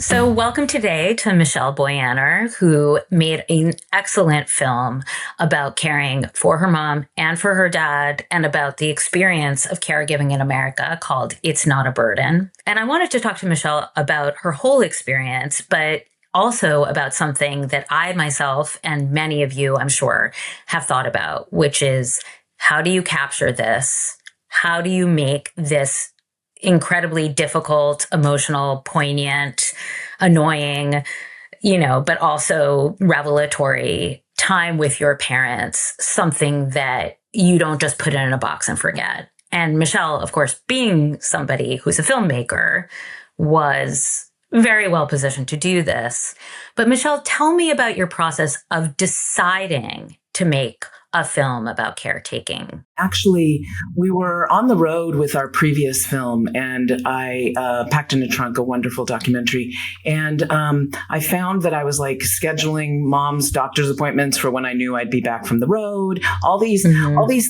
So, welcome today to Michelle Boyaner, who made an excellent film about caring for her mom and for her dad and about the experience of caregiving in America called It's Not a Burden. And I wanted to talk to Michelle about her whole experience, but also about something that I myself and many of you, I'm sure, have thought about, which is how do you capture this? How do you make this incredibly difficult, emotional, poignant, annoying, but also revelatory time with your parents, something that you don't just put in a box and forget. And Michelle, of course, being somebody who's a filmmaker, was very well positioned to do this. But Michelle, tell me about your process of deciding to make a film about caretaking. Actually, we were on the road with our previous film, and I packed in a trunk a wonderful documentary. And I found that I was like scheduling mom's doctor's appointments for when I knew I'd be back from the road. All these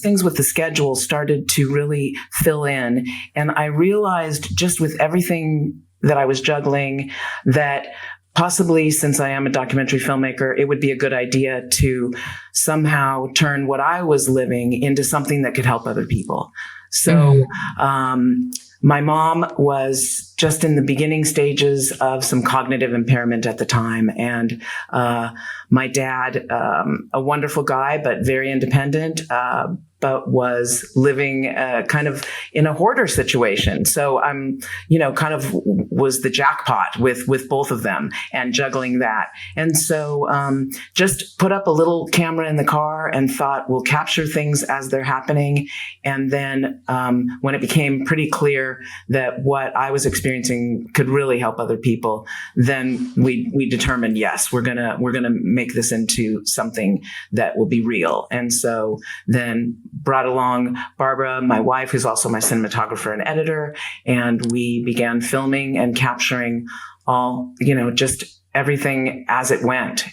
things with the schedule started to really fill in. And I realized just with everything that I was juggling that possibly, since I am a documentary filmmaker, it would be a good idea to somehow turn what I was living into something that could help other people. So my mom was just in the beginning stages of some cognitive impairment at the time. And my dad, a wonderful guy, but very independent, but was living kind of in a hoarder situation. So I'm, kind of was the jackpot with both of them and juggling that. And so just put up a little camera in the car and thought, we'll capture things as they're happening. And then when it became pretty clear that what I was experiencing could really help other people, then we determined, yes, we're gonna make this into something that will be real. And so then brought along Barbara, my wife, who's also my cinematographer and editor, and we began filming and capturing all, just everything as it went,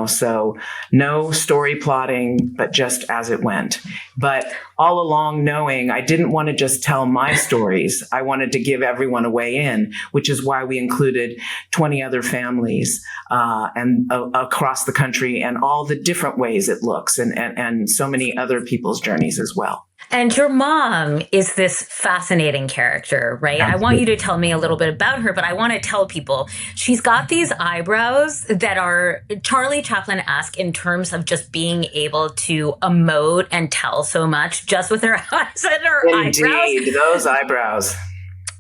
so no story plotting, but just as it went. But all along knowing I didn't want to just tell my stories. I wanted to give everyone a way in, which is why we included 20 other families and across the country and all the different ways it looks and so many other people's journeys as well. And your mom is this fascinating character, right? Absolutely. I want you to tell me a little bit about her, but I want to tell people she's got these eyebrows that are Charlie Chaplin-esque in terms of just being able to emote and tell so much just with her eyes and her eyebrows. Indeed, those eyebrows.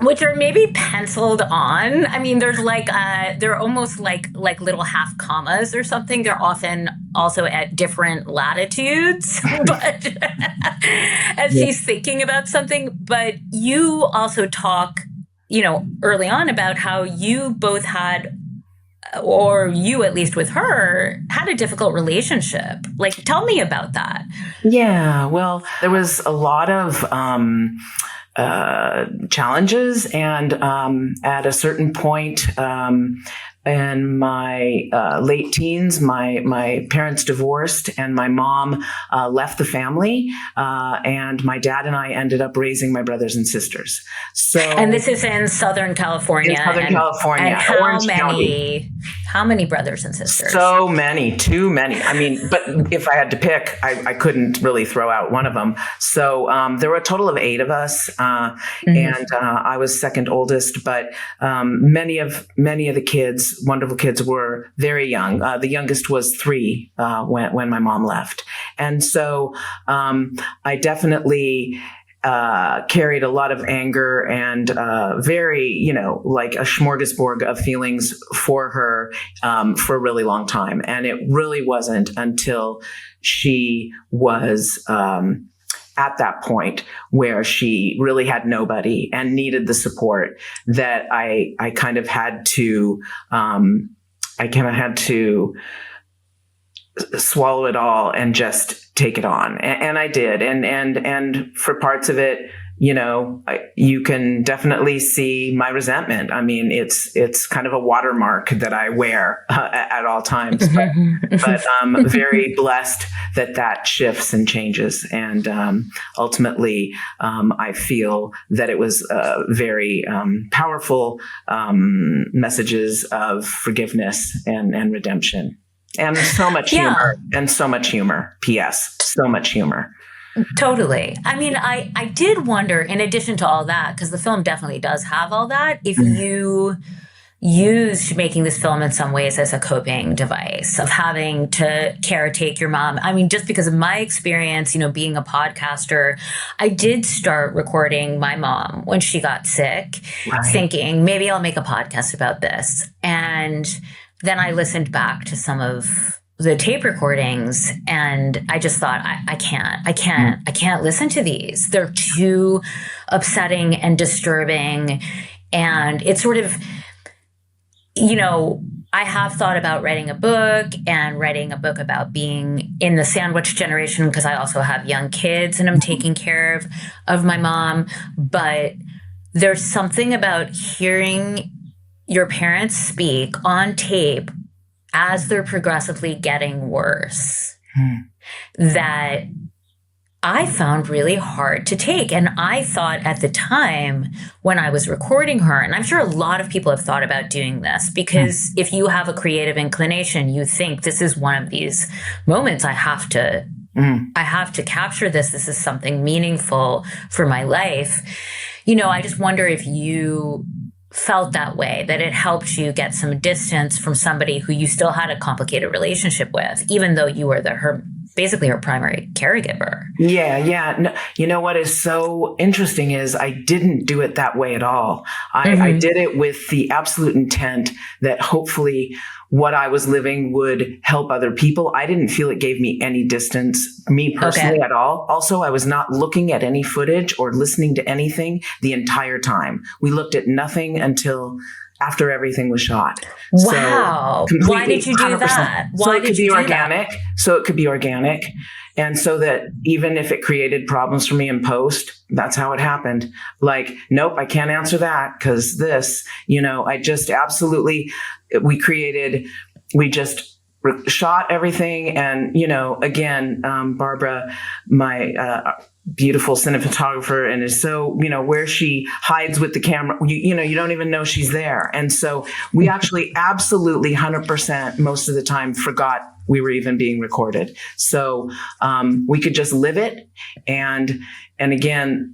Which are maybe penciled on. I mean, there's they're almost like little half commas or something. They're often also at different latitudes, but as she's thinking about something. But you also talk, early on about how you both had, or you at least with her, had a difficult relationship. Like, tell me about that. Yeah, well, there was a lot of challenges. And at a certain point in my late teens, my parents divorced and my mom left the family. And my dad and I ended up raising my brothers and sisters. And this is in Southern California. California. And how many brothers and sisters? So many, too many. I mean, but if I had to pick, I couldn't really throw out one of them. So there were a total of 8 of us, and I was second oldest. But many of the kids, wonderful kids, were very young. The youngest was 3 when my mom left, and so I definitely carried a lot of anger and very, like a smorgasbord of feelings for her for a really long time. And it really wasn't until she was at that point where she really had nobody and needed the support that I kind of had to swallow it all and just take it on. And I did. And for parts of it, you can definitely see my resentment. I mean, it's kind of a watermark that I wear at all times, but I'm very blessed that shifts and changes. And ultimately, I feel that it was very powerful messages of forgiveness and redemption. And so much humor, and so much humor. P.S. So much humor. Totally. I mean, I did wonder, in addition to all that, because the film definitely does have all that, if you used making this film in some ways as a coping device of having to caretake your mom. I mean, just because of my experience, being a podcaster, I did start recording my mom when she got sick, thinking maybe I'll make a podcast about this. And then I listened back to some of the tape recordings, and I just thought, I can't listen to these. They're too upsetting and disturbing. And it's sort of, I have thought about writing a book about being in the sandwich generation, because I also have young kids and I'm taking care of my mom. But there's something about hearing your parents speak on tape as they're progressively getting worse that I found really hard to take. And I thought at the time when I was recording her, and I'm sure a lot of people have thought about doing this, because if you have a creative inclination, you think this is one of these moments I have to capture this. This is something meaningful for my life. I just wonder if you felt that way, that it helped you get some distance from somebody who you still had a complicated relationship with, even though you were basically her primary caregiver. Yeah. No, what is so interesting is I didn't do it that way at all. I did it with the absolute intent that hopefully what I was living would help other people. I didn't feel it gave me any distance, me personally, at all. Also, I was not looking at any footage or listening to anything the entire time. We looked at nothing until after everything was shot. Wow. So why did you do 100%. that? Why did you do that? So it could be organic. And so that even if it created problems for me in post, that's how it happened. Like, nope, I can't answer that because this, I just absolutely, we just shot everything. And, again, Barbara, my beautiful cinematographer, and is so, where she hides with the camera, you don't even know she's there. And so we actually absolutely 100% most of the time forgot we were even being recorded. So we could just live it. And again,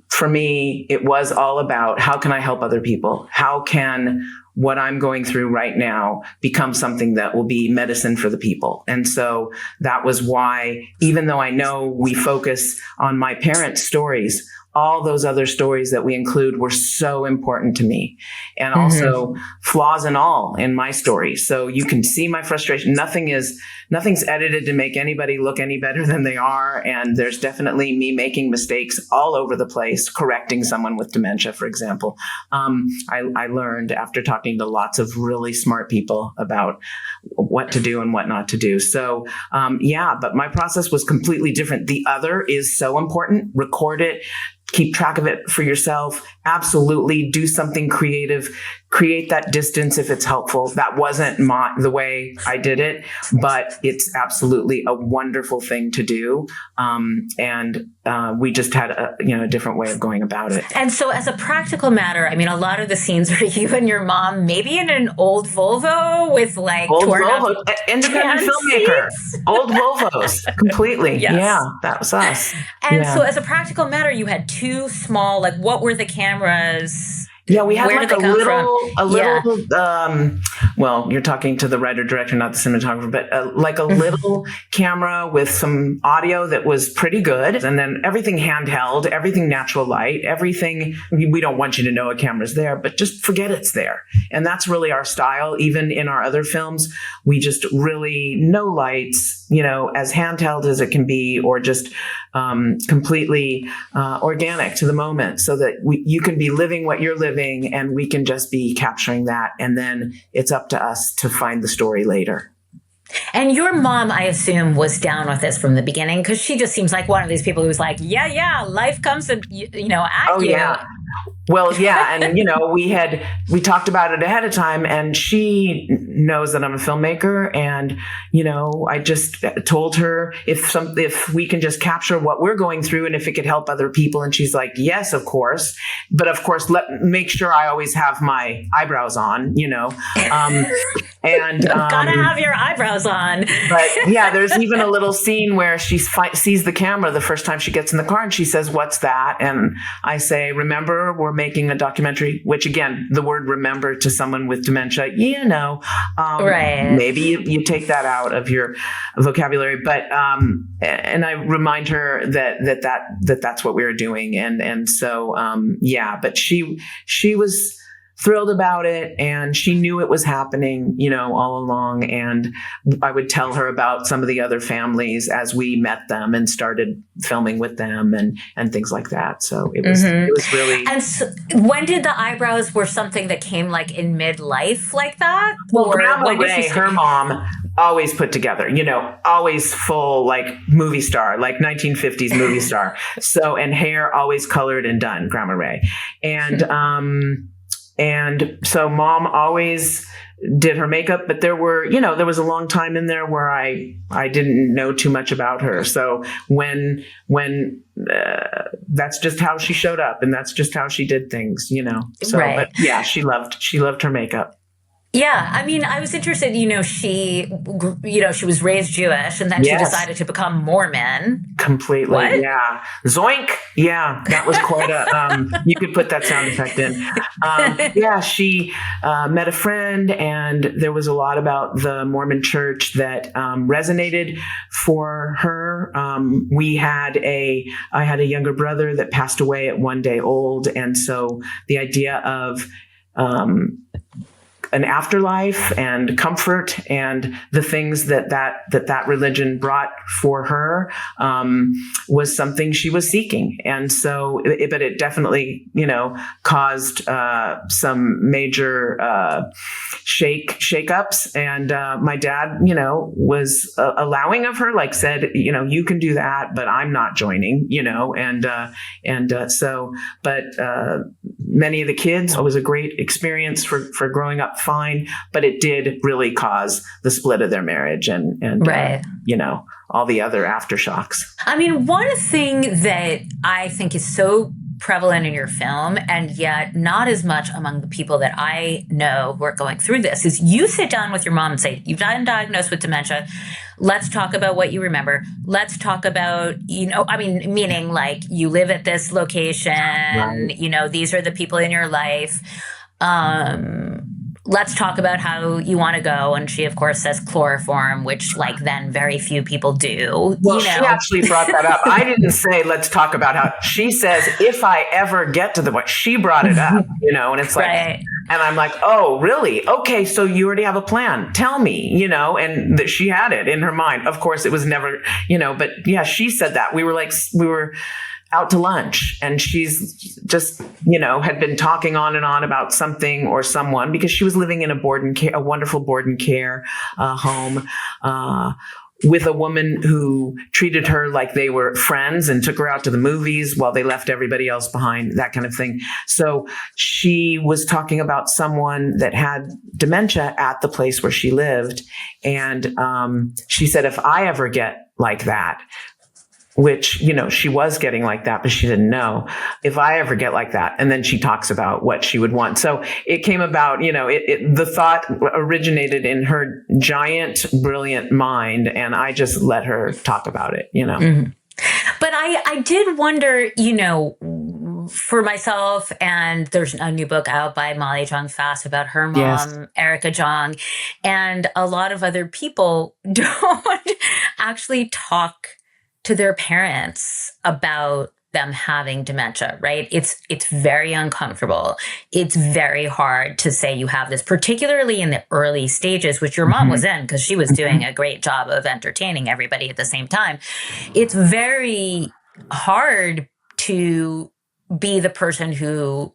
for me, it was all about how can I help other people? How can what I'm going through right now become something that will be medicine for the people? And so that was why, even though I know we focus on my parents' stories, all those other stories that we include were so important to me, and also flaws and all in my story. So you can see my frustration. Nothing's edited to make anybody look any better than they are. And there's definitely me making mistakes all over the place, correcting someone with dementia, for example. I learned after talking to lots of really smart people about what to do and what not to do. So, but my process was completely different. The other is so important. Record it. Keep track of it for yourself. Absolutely do something creative. Create that distance if it's helpful. That wasn't the way I did it, but it's absolutely a wonderful thing to do. We just had a different way of going about it. And so as a practical matter, I mean, a lot of the scenes are you and your mom, maybe in an old Volvo with like old Volvo, independent filmmaker, old Volvos, completely. Yes. Yeah, that was us. And so as a practical matter, you had two small, like what were the cameras? Yeah, we had like a little, well, you're talking to the writer director, not the cinematographer, but like a little camera with some audio that was pretty good. And then everything handheld, everything natural light, everything, we don't want you to know a camera's there, but just forget it's there. And that's really our style. Even in our other films, we just really no lights, as handheld as it can be, or just completely organic to the moment, so that you can be living what you're living and we can just be capturing that. And then it's up to us to find the story later. And your mom, I assume, was down with this from the beginning because she just seems like one of these people who's like, yeah, life comes at Oh you. yeah. Well, yeah, and we talked about it ahead of time, and she knows that I'm a filmmaker, and I just told her if we can just capture what we're going through, and if it could help other people, and she's like, yes, of course, but of course, make sure I always have my eyebrows on, and Gotta have your eyebrows on. But yeah, there's even a little scene where she sees the camera the first time she gets in the car, and she says, "What's that?" And I say, "Remember, we're making a documentary." Which again, the word "remember" to someone with dementia, Right. maybe you take that out of your vocabulary. But and I remind her that's what we were doing, and so But she was thrilled about it, and she knew it was happening, all along. And I would tell her about some of the other families as we met them and started filming with them and things like that. So it was really. And so when did the eyebrows were something that came like in midlife like that? Well, Grandma Ray, her mom, always put together, always full like movie star, like 1950s movie star. So, and hair always colored and done, Grandma Ray. And so Mom always did her makeup, but there was a long time in there where I didn't know too much about her. So when that's just how she showed up, and that's just how she did things, So, right. But yeah, she loved her makeup. Yeah, I mean, I was interested. She was raised Jewish, and then she decided to become Mormon. Completely, what? Yeah. Zoink, yeah, that was quite a. You could put that sound effect in. She met a friend, and there was a lot about the Mormon Church that resonated for her. I had a younger brother that passed away at 1 day old, and so the idea of an afterlife and comfort and the things that religion brought for her was something she was seeking. And so, but it definitely, caused some major shakeups. And my dad, was allowing of her, like said, you can do that, but I'm not joining, but many of the kids, it was a great experience for growing up fine, but it did really cause the split of their marriage and right. All the other aftershocks. I mean, one thing that I think is so prevalent in your film, and yet not as much among the people that I know who are going through this, is you sit down with your mom and say, you've been diagnosed with dementia. Let's talk about what you remember. Let's talk about, meaning like you live at this location, right. These are the people in your life. Let's talk about how you want to go. And she, of course, says chloroform, which then very few people do. Well, she actually brought that up. I didn't say, let's talk about how she says, if I ever get to the point, she brought it up, and it's like, right. And I'm like, oh, really? Okay. So you already have a plan. Tell me, and she had it in her mind. Of course, it was never, but yeah, she said that. We were out to lunch, and she's just, had been talking on and on about something or someone, because she was living in a wonderful board and care home with a woman who treated her like they were friends and took her out to the movies while they left everybody else behind, that kind of thing. So she was talking about someone that had dementia at the place where she lived. And she said, if I ever get like that, which, she was getting like that, but she didn't know, if I ever get like that. And then she talks about what she would want. So it came about, the thought originated in her giant, brilliant mind. And I just let her talk about it, Mm-hmm. But I did wonder, for myself, and there's a new book out by Molly Jong Fast about her mom, yes. Erica Jong, and a lot of other people don't actually talk to their parents about them having dementia, right? It's very uncomfortable. It's very hard to say you have this, particularly in the early stages, which your mom was in, because she was doing a great job of entertaining everybody at the same time. It's very hard to be the person who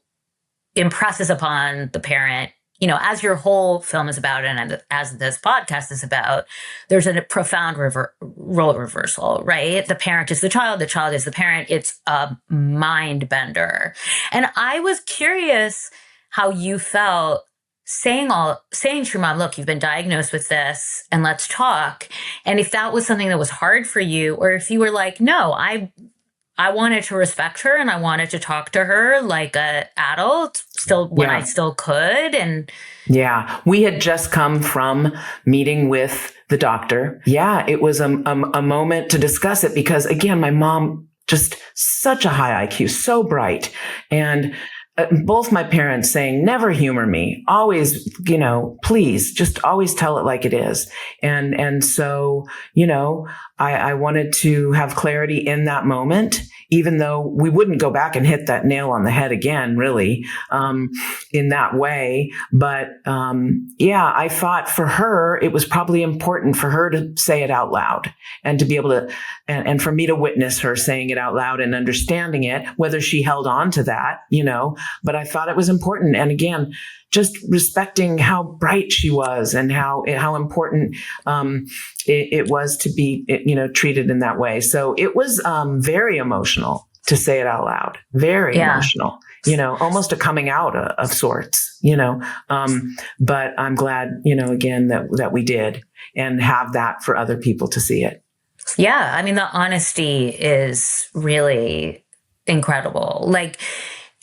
impresses upon the parent, as your whole film is about and as this podcast is about, there's a profound role reversal, right? The parent is the child is the parent. It's a mind bender. And I was curious how you felt saying to your mom, look, you've been diagnosed with this and let's talk. And if that was something that was hard for you, or if you were like, no, I wanted to respect her and I wanted to talk to her like a adult still when I still could. And yeah, we had just come from meeting with the doctor. Yeah, it was a moment to discuss it because again, my mom, just such a high IQ, so bright. And both my parents saying, never humor me, always, please just always tell it like it is. And so, I wanted to have clarity in that moment, even though we wouldn't go back and hit that nail on the head again, really, in that way. But, I thought for her, it was probably important for her to say it out loud and to be able to, and for me to witness her saying it out loud and understanding it, whether she held on to that, but I thought it was important. And again, just respecting how bright she was and how important it was to be, treated in that way. So it was very emotional to say it out loud, very emotional, almost a coming out of sorts, but I'm glad, again, that we did and have that for other people to see it. Yeah. I mean, the honesty is really incredible. Like,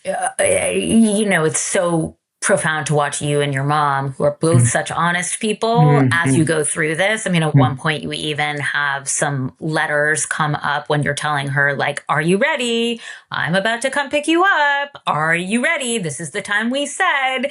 it's so profound to watch you and your mom, who are both such honest people, as you go through this. I mean, at one point you even have some letters come up when you're telling her, like, are you ready? I'm about to come pick you up. Are you ready? This is the time we said.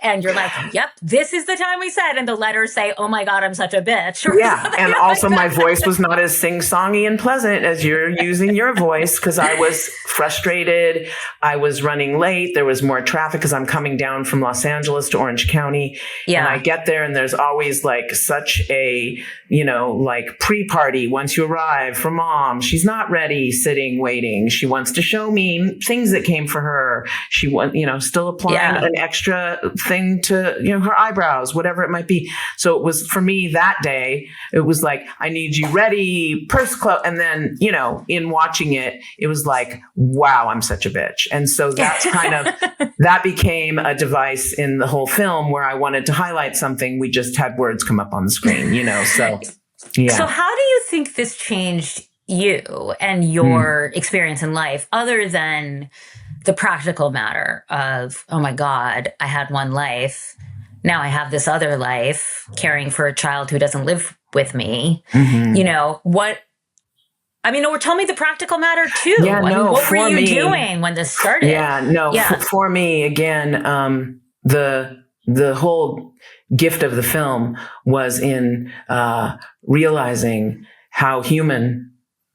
And you're like, yep, this is the time we said. And the letters say, oh my God, I'm such a bitch. Yeah. And also my voice was not as sing-songy and pleasant as you're using your voice, because I was frustrated. I was running late. There was more traffic because I'm coming down from Los Angeles to Orange County. Yeah. And I get there and there's always like such a, like pre-party once you arrive for mom. She's not ready, sitting, waiting. She wants to show me things that came for her. She wants, still applying an extra thing to, her eyebrows, whatever it might be. So it was for me that day, it was like, I need you ready, purse close. And then, in watching it, it was like, wow, I'm such a bitch. And so that's kind of, that became a device in the whole film where I wanted to highlight something. We just had words come up on the screen, so yeah. So how do you think this changed you and your experience in life, other than the practical matter of, oh my God, I had one life. Now I have this other life caring for a child who doesn't live with me. Or tell me the practical matter too. Yeah, what were you doing when this started? Yeah, for me, again, the whole gift of the film was in realizing how human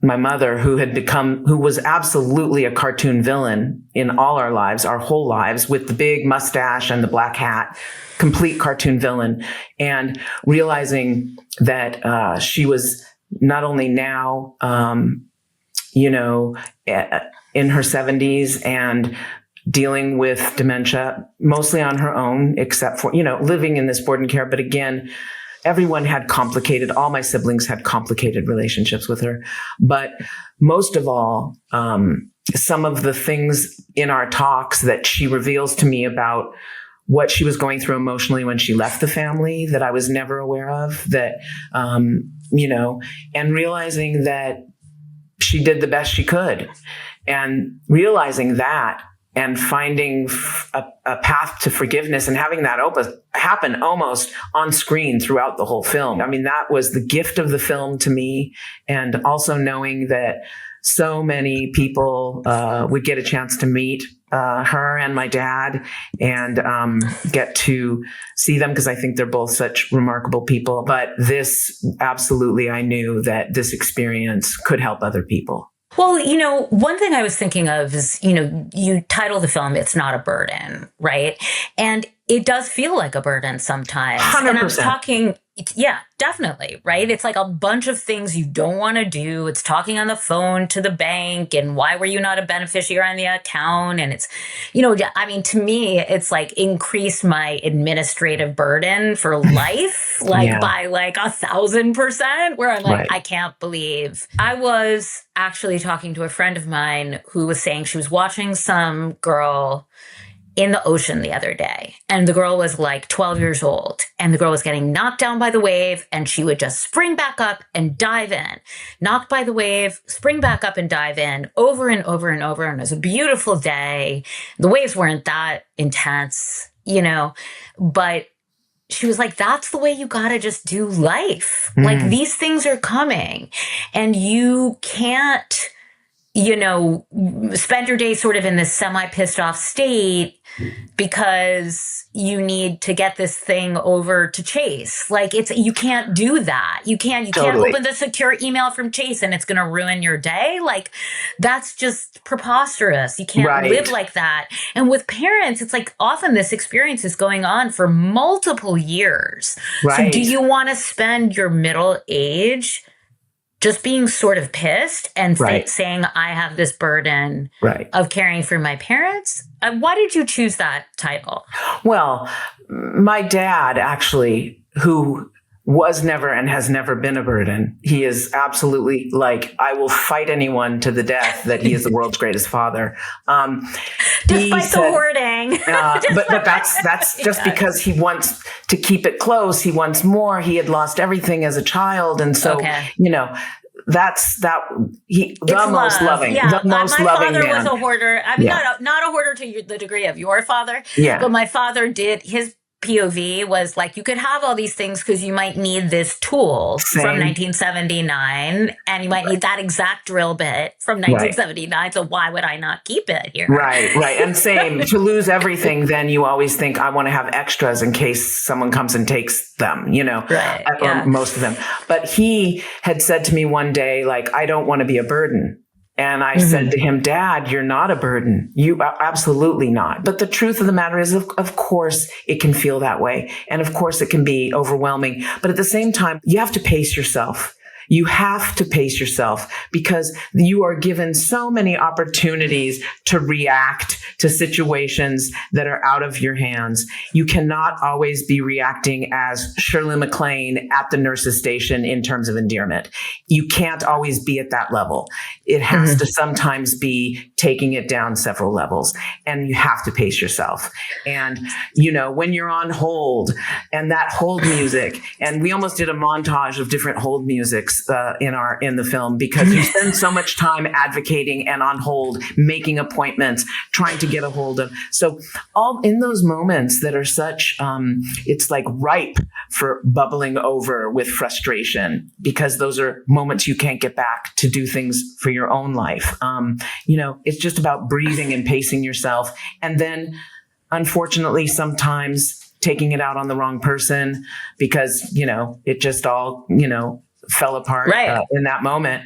my mother, who was absolutely a cartoon villain in all our lives, our whole lives, with the big mustache and the black hat, complete cartoon villain, and realizing that she was not only now, in her 70s and dealing with dementia, mostly on her own, except for, living in this board and care. But again, everyone had all my siblings had complicated relationships with her. But most of all, some of the things in our talks that she reveals to me about what she was going through emotionally when she left the family that I was never aware of, that, and realizing that she did the best she could, and realizing that and finding a path to forgiveness and having that happen almost on screen throughout the whole film. I mean, that was the gift of the film to me. And also knowing that so many people would get a chance to meet her and my dad and get to see them, because I think they're both such remarkable people. But this, absolutely, I knew that this experience could help other people. Well, one thing I was thinking of is, you title the film, It's Not a Burden, right? And it does feel like a burden sometimes. 100%. And I was talking Yeah, definitely. Right. It's like a bunch of things you don't want to do. It's talking on the phone to the bank and why were you not a beneficiary on the account? And it's, I mean, to me, it's like increased my administrative burden for life, like Yeah. by like 1,000%, where I'm like, Right. I can't believe. I was actually talking to a friend of mine who was saying she was watching some girl in the ocean the other day. And the girl was like 12 years old. And the girl was getting knocked down by the wave. And she would just spring back up and dive in. Knocked by the wave, spring back up and dive in over and over and over. And it was a beautiful day. The waves weren't that intense, but she was like, that's the way you got to just do life. Like these things are coming and you can't, spend your day sort of in this semi pissed off state because you need to get this thing over to Chase. Like you can't do that. You can't Totally. open the secure email from Chase and it's going to ruin your day. Like that's just preposterous. You can't live like that. And with parents, it's like often this experience is going on for multiple years. Right. So do you want to spend your middle age just being sort of pissed and saying, I have this burden of caring for my parents? Why did you choose that title? Well, my dad actually, who was never and has never been a burden. He is absolutely like, I will fight anyone to the death that he is the world's greatest father. Despite the hoarding. But that's just because he wants to keep it close. He wants more. He had lost everything as a child. And so, that's the most loving, the most loving man. My father was a hoarder. I mean, not a hoarder to the degree of your father. Yeah. But my father did his POV was like, you could have all these things because you might need this tool from 1979 and you might need that exact drill bit from 1979. So why would I not keep it here? Right. And same, to lose everything, then you always think, I want to have extras in case someone comes and takes them, or most of them. But he had said to me one day, like, I don't want to be a burden. And I said to him, Dad, you're not a burden. You are absolutely not. But the truth of the matter is, of course, it can feel that way. And of course, it can be overwhelming. But at the same time, you have to pace yourself. You have to pace yourself because you are given so many opportunities to react to situations that are out of your hands. You cannot always be reacting as Shirley MacLaine at the nurse's station in terms of endearment. You can't always be at that level. It has to sometimes be taking it down several levels, and you have to pace yourself. And, when you're on hold and that hold music, and we almost did a montage of different hold musics in the film because you spend so much time advocating and on hold, making appointments, trying to get a hold of. So all in those moments that are such, it's like ripe for bubbling over with frustration because those are moments you can't get back to do things for your own life. It's just about breathing and pacing yourself. And then unfortunately, sometimes taking it out on the wrong person because, it just all, fell apart in that moment.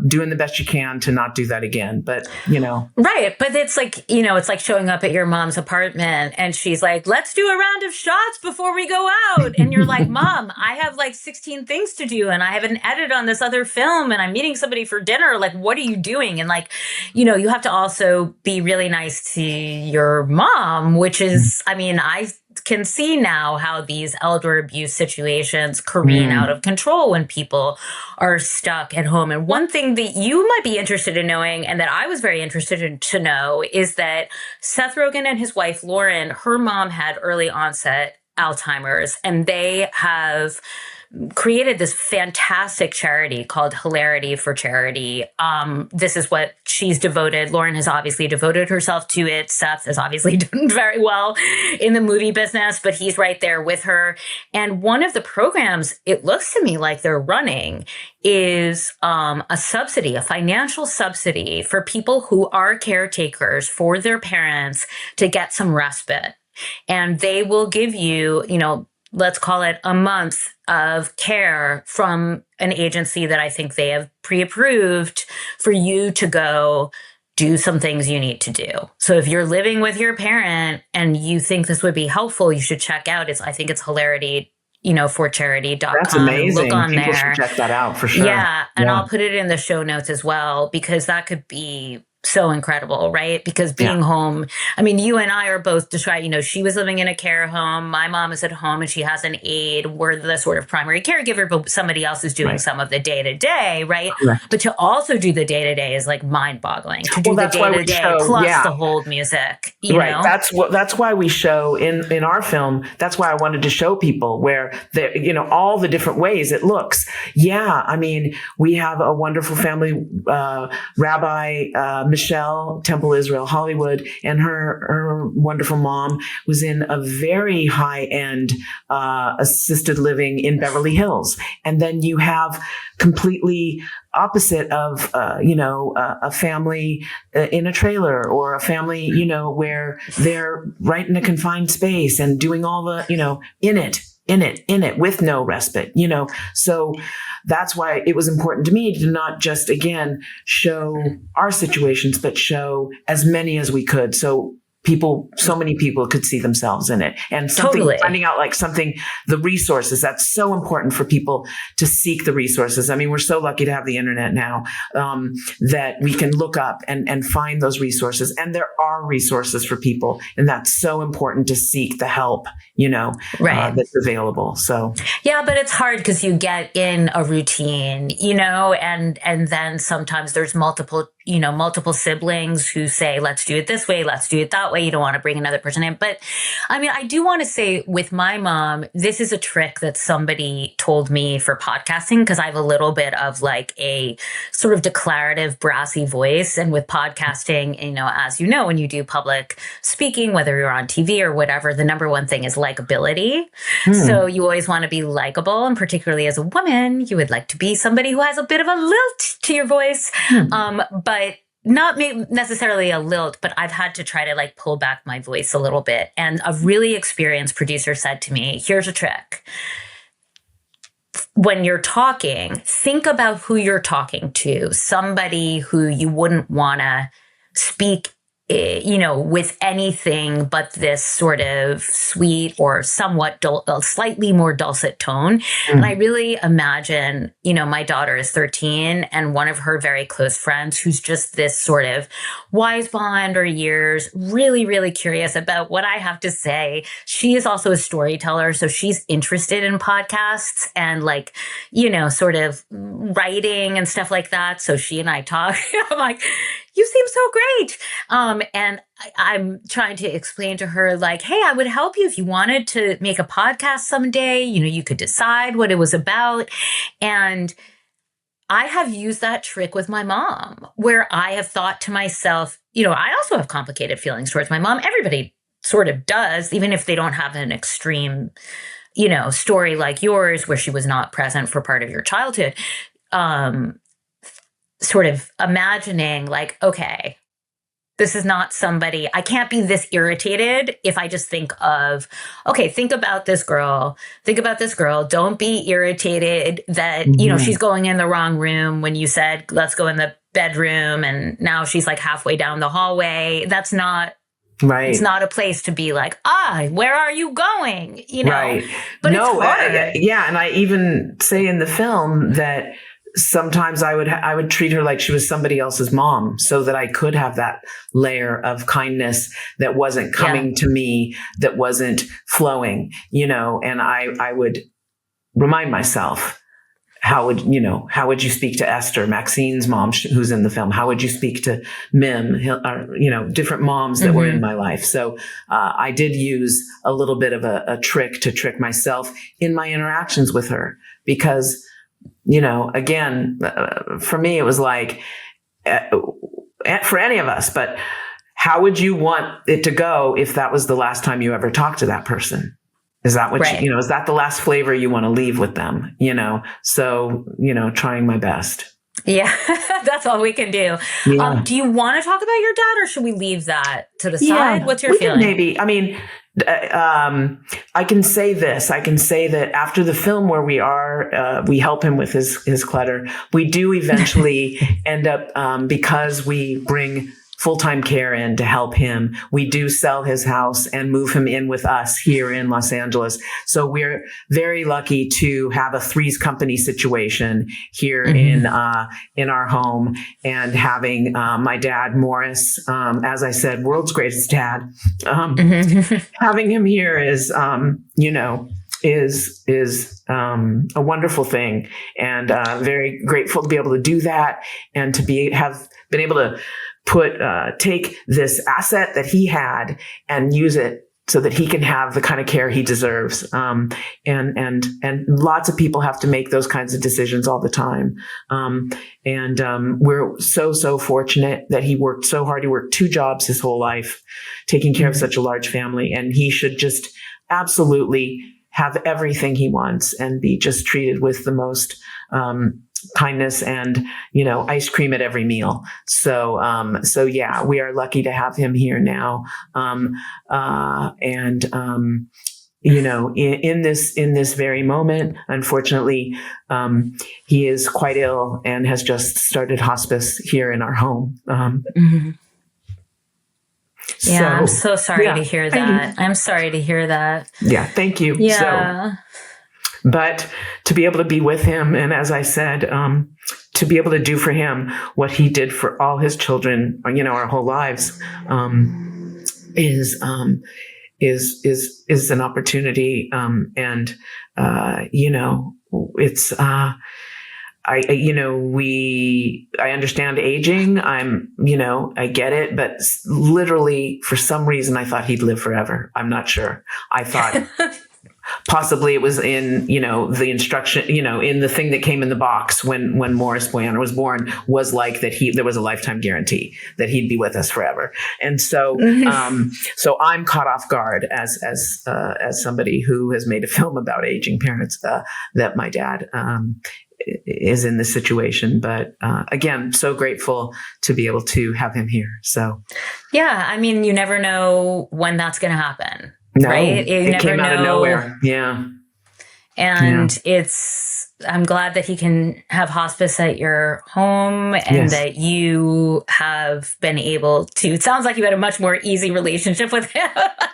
Doing the best you can to not do that again. But, Right. But it's like, it's like showing up at your mom's apartment and she's like, let's do a round of shots before we go out. And you're like, Mom, I have like 16 things to do and I have an edit on this other film and I'm meeting somebody for dinner. Like, what are you doing? And like, you have to also be really nice to your mom, which is, I mean, I can see now how these elder abuse situations careen out of control when people are stuck at home. And one thing that you might be interested in knowing, and that I was very interested in to know, is that Seth Rogen and his wife, Lauren, her mom had early onset Alzheimer's, and they have created this fantastic charity called Hilarity for Charity. This is what she's devoted. Lauren has obviously devoted herself to it. Seth has obviously done very well in the movie business, but he's right there with her. And one of the programs, it looks to me like they're running, is a subsidy, a financial subsidy for people who are caretakers for their parents to get some respite. And they will give you, let's call it a month of care from an agency that I think they have pre-approved for you to go do some things you need to do. So if you're living with your parent and you think this would be helpful, you should check out I think it's hilarity, for charity.com. That's amazing. Look on People there. should check that out for sure. Yeah. And I'll put it in the show notes as well, because that could be so incredible, right? Because being home, I mean, you and I are both describing, she was living in a care home. My mom is at home and she has an aide. We're the sort of primary caregiver, but somebody else is doing some of the day to day, right? Correct. But to also do the day to day is like mind boggling. To do the day to day plus the hold music, you know? That's why we show in our film. That's why I wanted to show people where all the different ways it looks. Yeah, I mean, we have a wonderful family, Rabbi Michelle, Temple Israel, Hollywood, and her wonderful mom was in a very high-end assisted living in Beverly Hills. And then you have completely opposite of, a family in a trailer, or a family, where they're right in a confined space and doing all the, in it with no respite, So that's why it was important to me to not just, again, show our situations, but show as many as we could. So many people could see themselves in it, and finding out the resources. That's so important for people to seek the resources. I mean, we're so lucky to have the internet now, that we can look up and find those resources. And there are resources for people. And that's so important to seek the help, that's available. So, yeah, but it's hard because you get in a routine, and then sometimes there's multiple siblings who say, let's do it this way, let's do it that way. You don't want to bring another person in. But I mean, I do want to say with my mom, this is a trick that somebody told me for podcasting, because I have a little bit of like a sort of declarative, brassy voice. And with podcasting, as you know, when you do public speaking, whether you're on TV or whatever, the number one thing is likability. So you always want to be likable. And particularly as a woman, you would like to be somebody who has a bit of a lilt to your voice. But not necessarily a lilt, but I've had to try to like pull back my voice a little bit. And a really experienced producer said to me, here's a trick. When you're talking, think about who you're talking to, somebody who you wouldn't want to speak with anything but this sort of sweet or somewhat slightly more dulcet tone. And I really imagine, my daughter is 13 and one of her very close friends who's just this sort of wise behind her years, really, really curious about what I have to say. She is also a storyteller. So she's interested in podcasts and sort of writing and stuff like that. So she and I talk. I'm like, you seem so great. And I'm trying to explain to her, hey, I would help you if you wanted to make a podcast someday. You could decide what it was about. And I have used that trick with my mom, where I have thought to myself, I also have complicated feelings towards my mom. Everybody sort of does, even if they don't have an extreme, story like yours, where she was not present for part of your childhood. Sort of imagining okay, this is not somebody, I can't be this irritated if I just think about this girl. Don't be irritated that, she's going in the wrong room when you said, let's go in the bedroom. And now she's halfway down the hallway. That's not right. It's not a place to be where are you going? Right. But no, it's hard. And I even say in the film that sometimes I would treat her like she was somebody else's mom, so that I could have that layer of kindness that wasn't coming to me, that wasn't flowing, and I would remind myself, how would you speak to Esther, Maxine's mom, who's in the film? How would you speak to Mim, different moms that were in my life? So I did use a little bit of a trick to trick myself in my interactions with her, because again, for me, it was for any of us, but how would you want it to go if that was the last time you ever talked to that person? Is that what is that the last flavor you want to leave with them? So, trying my best. Yeah, that's all we can do. Yeah. Do you want to talk about your dad, or should we leave that to the side? What's your feeling? Maybe. I mean, I can say this. I can say that after the film, where we help him with his clutter, we do eventually end up, because we bring full-time care in to help him. We do sell his house and move him in with us here in Los Angeles. So we're very lucky to have a Three's Company situation here in our home, and having my dad, Morris, as I said, world's greatest dad. Having him here is, is a wonderful thing, and very grateful to be able to do that, and to have been able to take this asset that he had and use it so that he can have the kind of care he deserves. And lots of people have to make those kinds of decisions all the time. We're so fortunate that he worked so hard. He worked 2 jobs his whole life, taking care of such a large family, and he should just absolutely have everything he wants and be just treated with the most kindness and, ice cream at every meal. So yeah, we are lucky to have him here now. In this very moment, unfortunately, he is quite ill and has just started hospice here in our home. Yeah, I'm so sorry to hear that. I'm sorry to hear that. Yeah, thank you. Yeah. But to be able to be with him, and as I said, to be able to do for him what he did for all his children, our whole lives, is an opportunity. It's. I understand aging. I get it, but literally for some reason I thought he'd live forever. I'm not sure. I thought possibly it was in, the instruction, in the thing that came in the box when Morris Boyaner was born, was like that there was a lifetime guarantee that he'd be with us forever. And so, so I'm caught off guard as somebody who has made a film about aging parents, that my dad, is in this situation. But again, so grateful to be able to have him here. So yeah, you never know when that's going to happen. No, right? it came out of nowhere. Yeah. And I'm glad that he can have hospice at your home, and that you have been able to, it sounds like you had a much more easy relationship with him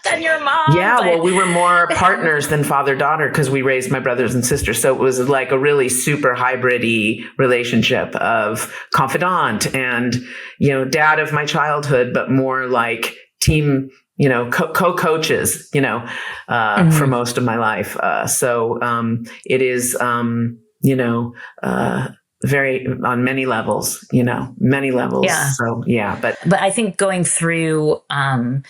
than your mom. Yeah. Well, we were more partners than father-daughter because we raised my brothers and sisters. So it was like a really super hybrid-y relationship of confidant and, dad of my childhood, but more like team, co-coaches, for most of my life. So it is, very on many levels, many levels. Yeah. So yeah, but I think going through a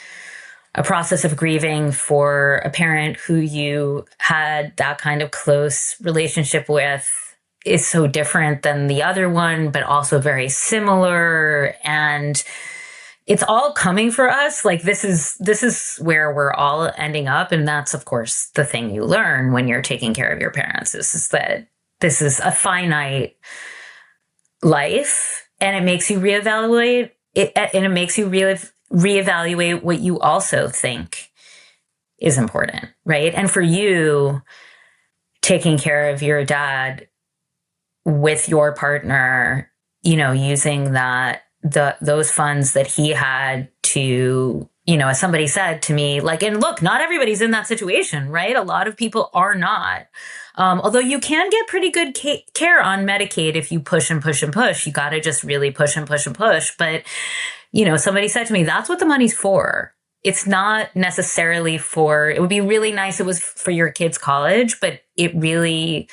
process of grieving for a parent who you had that kind of close relationship with is so different than the other one, but also very similar. And it's all coming for us. Like this is where we're all ending up. And that's, of course, the thing you learn when you're taking care of your parents is that this is a finite life, and it makes you reevaluate it, and it makes you reevaluate what you also think is important, right? And for you, taking care of your dad with your partner, using those funds that he had to, as somebody said to me, like, and look, not everybody's in that situation, right? A lot of people are not. Although you can get pretty good care on Medicaid if you push and push and push. You got to just really push and push and push. But, somebody said to me, that's what the money's for. It's not necessarily it would be really nice if it was for your kids' college, but we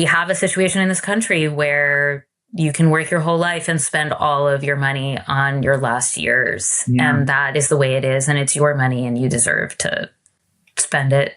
have a situation in this country where you can work your whole life and spend all of your money on your last years. Yeah. And that is the way it is. And it's your money, and you deserve to spend it.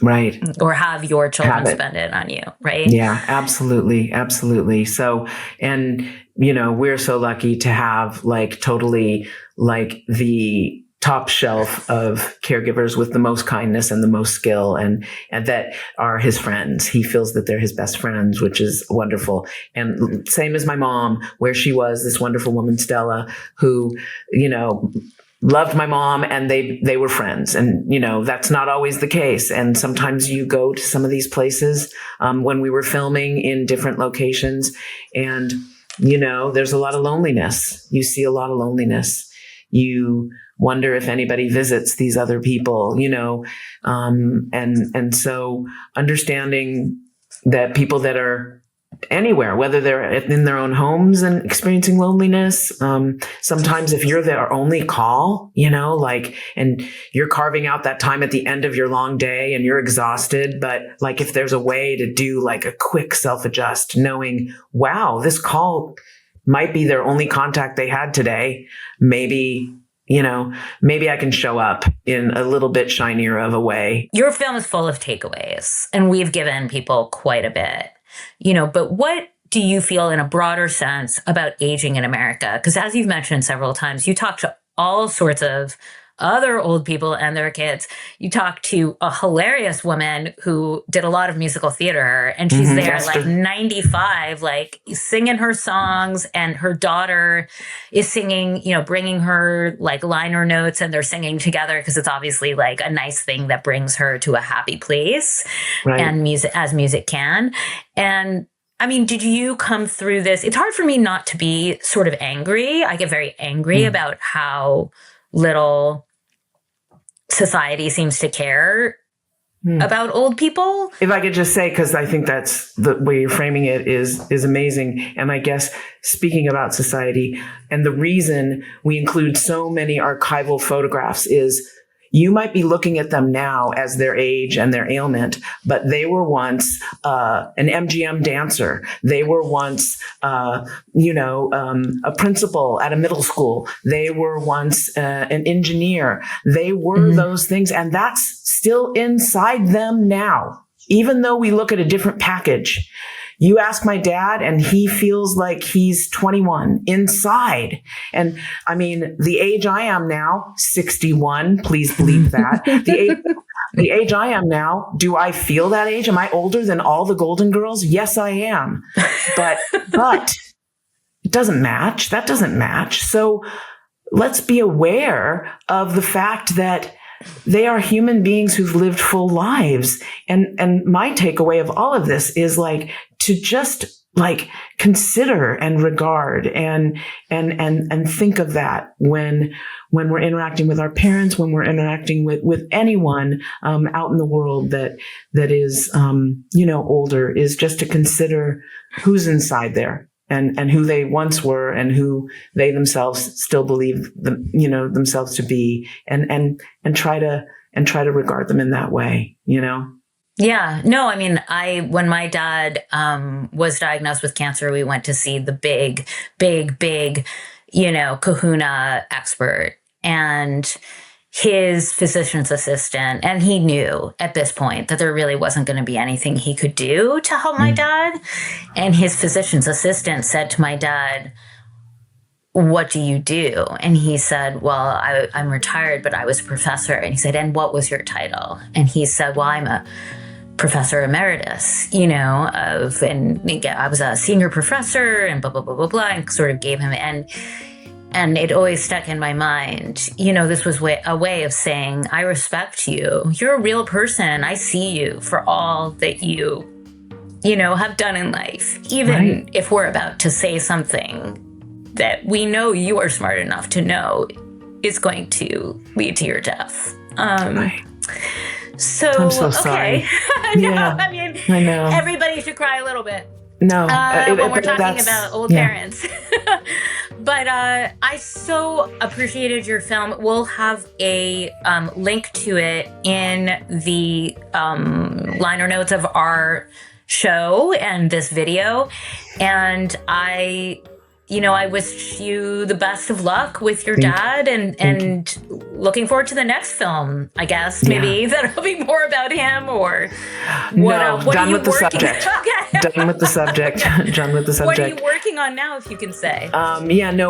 Right. Or have your children spend it on you. Right. Yeah, absolutely. Absolutely. So, and, we're so lucky to have totally the top shelf of caregivers with the most kindness and the most skill, and that are his friends. He feels that they're his best friends, which is wonderful. And same as my mom, where she was this wonderful woman, Stella, who, loved my mom, and they were friends. And, that's not always the case. And sometimes you go to some of these places, when we were filming in different locations, and There's a lot of loneliness. You see a lot of loneliness. You wonder if anybody visits these other people, and so understanding that people that are anywhere, whether they're in their own homes and experiencing loneliness, sometimes if you're their only call, and you're carving out that time at the end of your long day and you're exhausted, but like if there's a way to do like a quick self-adjust, knowing, wow, this call might be their only contact they had today. Maybe I can show up in a little bit shinier of a way. Your film is full of takeaways, and we've given people quite a bit, but what do you feel in a broader sense about aging in America? Because as you've mentioned several times, you talk to all sorts of other old people and their kids. You talk to a hilarious woman who did a lot of musical theater, and she's there like 95, like singing her songs, and her daughter is singing, bringing her like liner notes, and they're singing together because it's obviously like a nice thing that brings her to a happy place, right. And music can. And I mean, did you come through this? It's hard for me not to be sort of angry. I get very angry about how little society seems to care about old people. If I could just say, because I think that's the way you're framing it is amazing. And I guess speaking about society, and the reason we include so many archival photographs is you might be looking at them now as their age and their ailment, but they were once an MGM dancer. They were once, a principal at a middle school. They were once an engineer. They were those things, and that's still inside them now, even though we look at a different package. You ask my dad and he feels like he's 21 inside. And I mean, the age I am now, 61, please believe that. The age I am now, do I feel that age? Am I older than all the Golden Girls? Yes, I am. But it doesn't match. That doesn't match. So let's be aware of the fact that they are human beings who've lived full lives. And my takeaway of all of this is like to just like consider and regard and think of that when we're interacting with our parents, when we're interacting with anyone out in the world that is older, is just to consider who's inside there. And who they once were, and who they themselves still believe themselves to be, and try to regard them in that way, Yeah, no, I mean, when my dad was diagnosed with cancer, we went to see the big, kahuna expert, and his physician's assistant, and he knew at this point that there really wasn't going to be anything he could do to help my dad. And his physician's assistant said to my dad, "What do you do?" And he said, "Well, I'm retired, but I was a professor." And he said, "And what was your title?" And he said, "Well, I'm a professor emeritus, and I was a senior professor and blah, blah, blah, blah, blah," and sort of gave him, and it always stuck in my mind. This was a way of saying, I respect you. You're a real person. I see you for all that you have done in life. Even if we're about to say something that we know you are smart enough to know is going to lead to your death. So, I'm so sorry. No, I mean, I know. Everybody should cry a little bit. No, when we're talking about old parents. But I so appreciated your film. We'll have a link to it in the liner notes of our show and this video. And I wish you the best of luck with your dad, and looking forward to the next film, I guess. Maybe that'll be more about him, or what done are you with the subject. Done with the subject. Done with the subject. What are you working on now, if you can say?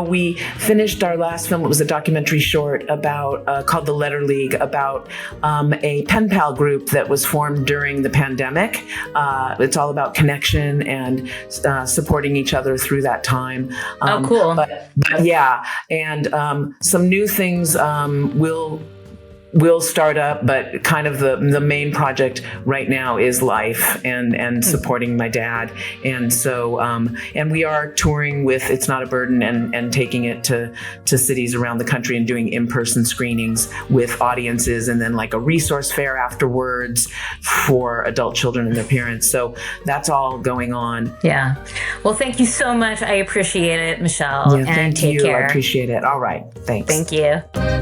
We finished our last film. It was a documentary short about called The Letter League, about a pen pal group that was formed during the pandemic. It's all about connection and supporting each other through that time. Oh, cool. But yeah, and some new things will will start up, but kind of the main project right now is Life and supporting my dad. And so, and we are touring with It's Not a Burden and taking it to cities around the country and doing in-person screenings with audiences, and then like a resource fair afterwards for adult children and their parents. So that's all going on. Yeah. Well, thank you so much. I appreciate it, Michelle. Yeah, and take you. care. I appreciate it. All right. Thanks. Thank you.